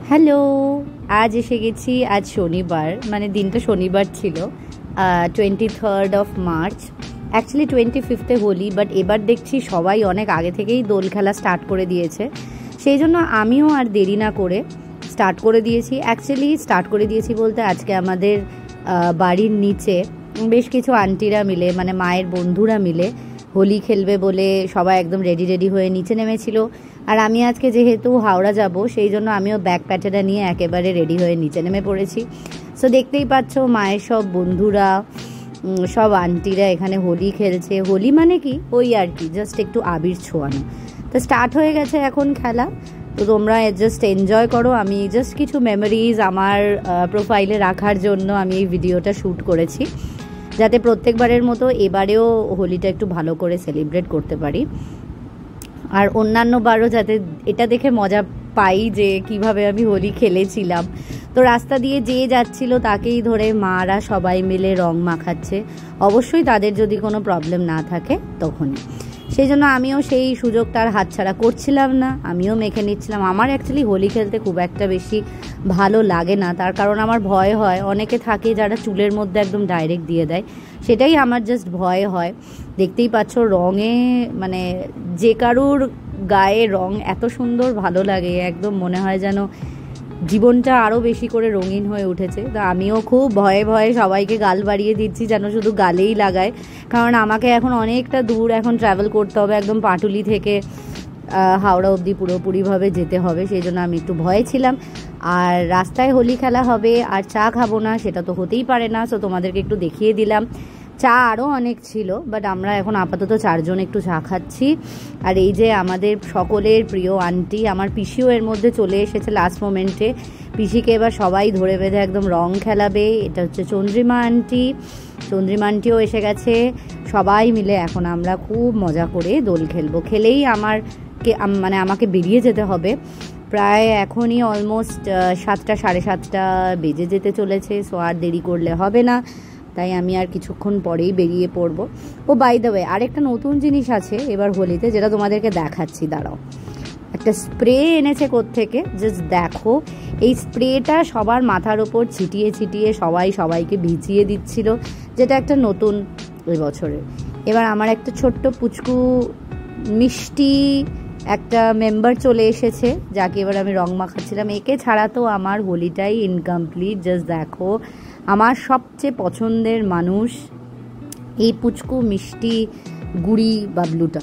Hello, আজ এসে গেছি। আজ শনিবার, মানে দিনটা শনিবার ছিল, 23rd March. Actually 25 Holi, but এবার দেখছি সবাই অনেক আগে থেকেই দোল খেলা স্টার্ট করে দিয়েছে। সেই জন্য আমিও আর দেরি না করে স্টার্ট করে দিয়েছি। অ্যাকচুয়ালি স্টার্ট করে দিয়েছি বলতে আজকে আমাদের বাড়ির নিচে বেশ কিছু আন্টিরা মিলে, মানে মায়ের বন্ধুরা মিলে হোলি খেলবে বলে সবাই একদম রেডি হয়ে নিচে নেমেছিল। আর আমি আজকে যেহেতু হাওড়া যাব, সেই জন্য আমিও ব্যাগ প্যাটেরা নিয়ে একেবারে রেডি হয়ে নিচে নেমে পড়েছি। সো দেখতেই পাচ্ছ মায়ের সব বন্ধুরা, সব আন্টিরা এখানে হোলি খেলছে। হোলি মানে কি, ওই আর কি, জাস্ট একটু আবির ছোঁয়ানো। তো স্টার্ট হয়ে গেছে এখন খেলা। তো তোমরা জাস্ট এনজয় করো। আমি জাস্ট কিছু মেমোরিজ আমার প্রোফাইলে রাখার জন্য আমি এই ভিডিওটা শ্যুট করেছি, যাতে প্রত্যেকবারের মতো এবারেও হোলিটা একটু ভালো করে সেলিব্রেট করতে পারি। আর অন্যান্য বারও যাতে এটা দেখে মজা পাই যে কিভাবে আমি হোলি খেলেছিলাম। তো রাস্তা দিয়ে যে যাচ্ছিল তাকেই ধরে মারা সবাই মিলে রং মাখাচ্ছে, অবশ্যই তাদের যদি কোনো প্রবলেম না থাকে তখনই। সেই জন্য আমিও সেই সুযোগটা আর হাতছাড়া করছিলাম না, আমিও মেখে নিচ্ছিলাম। আমার অ্যাকচুয়ালি হোলি খেলতে খুব একটা বেশি ভালো লাগে না, তার কারণ আমার ভয় হয়, অনেকে থাকে যারা চুলের মধ্যে একদম ডাইরেক্ট দিয়ে দেয়, সেটাই আমার জাস্ট ভয় হয়। দেখতেই পাচ্ছ রঙে, মানে যে কারুর গায়ে রং এত সুন্দর ভালো লাগে, একদম মনে হয় যেন জীবনটা আরও বেশি করে রঙিন হয়ে উঠেছে। তো আমিও খুব ভয়ে ভয়ে সবাইকে গাল বাড়িয়ে দিচ্ছি যেন শুধু গালেই লাগায়, কারণ আমাকে এখন অনেকটা দূর এখন ট্রাভেল করতে হবে, একদম পাটুলি থেকে হাওড়া অবধি পুরোপুরিভাবে যেতে হবে। সেই জন্য আমি একটু ভয়ে ছিলাম। আর রাস্তায় হোলি খেলা হবে আর চা খাবো না, সেটা তো হতেই পারে না। সো তোমাদেরকে একটু দেখিয়ে দিলাম। চা আরও অনেক ছিল, বাট আমরা এখন আপাতত 4 জন একটু চা খাচ্ছি। আর এই যে আমাদের সকলের প্রিয় আন্টি, আমার পিসিও এর মধ্যে চলে এসেছে লাস্ট মোমেন্টে। পিসিকে এবার সবাই ধরে বেঁধে একদম রং খেলাবে। এটা হচ্ছে চন্দ্রিমা আন্টি, চন্দ্রিমা আন্টিও এসে গেছে। সবাই মিলে এখন আমরা খুব মজা করে দোল খেলবো। খেলেই আমাকে বেরিয়ে যেতে হবে। প্রায় এখনই অলমোস্ট 7টা, 7:30 বেজে যেতে চলেছে। সো আর দেরি করলে হবে না, তাই আমি আর কিছুক্ষণ পরেই বেরিয়ে পড়ব। ও বাই দ্য ওয়ে, আরেকটা নতুন জিনিস আছে এবার হোলিতে, যেটা তোমাদেরকে দেখাচ্ছি, দাঁড়াও। একটা স্প্রে এনেছে কোত্থেকে, জাস্ট দেখো। এই স্প্রেটা সবার মাথার ওপর ছিটিয়ে ছিটিয়ে সবাইকে ভিজিয়ে দিচ্ছিল, যেটা একটা নতুন ওই বছরের। এবার আমার একটা ছোট্ট পুচকু মিষ্টি একটা মেম্বার চলে এসেছে, যাকে এবার আমি রং মাখাচ্ছিলাম। একে ছাড়া তো আমার হোলিটাই ইনকমপ্লিট। জাস্ট দেখো, আমার সবচেয়ে পছন্দের মানুষ এই পুচকু মিষ্টি গুড়ি বাবলুটা।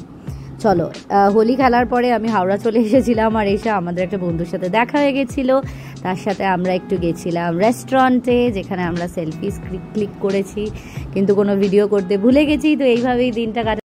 চলো, হোলি খেলার পরে আমি হাওড়া চলে এসেছিলাম, আর এসে আমাদের একটা বন্ধুর সাথে দেখা হয়ে গেছিলো। তার সাথে আমরা একটু গেছিলাম রেস্টুরেন্টে, যেখানে আমরা সেলফিস ক্লিক করেছি, কিন্তু কোনো ভিডিও করতে ভুলে গেছি। তো এইভাবেই দিনটা কাটা।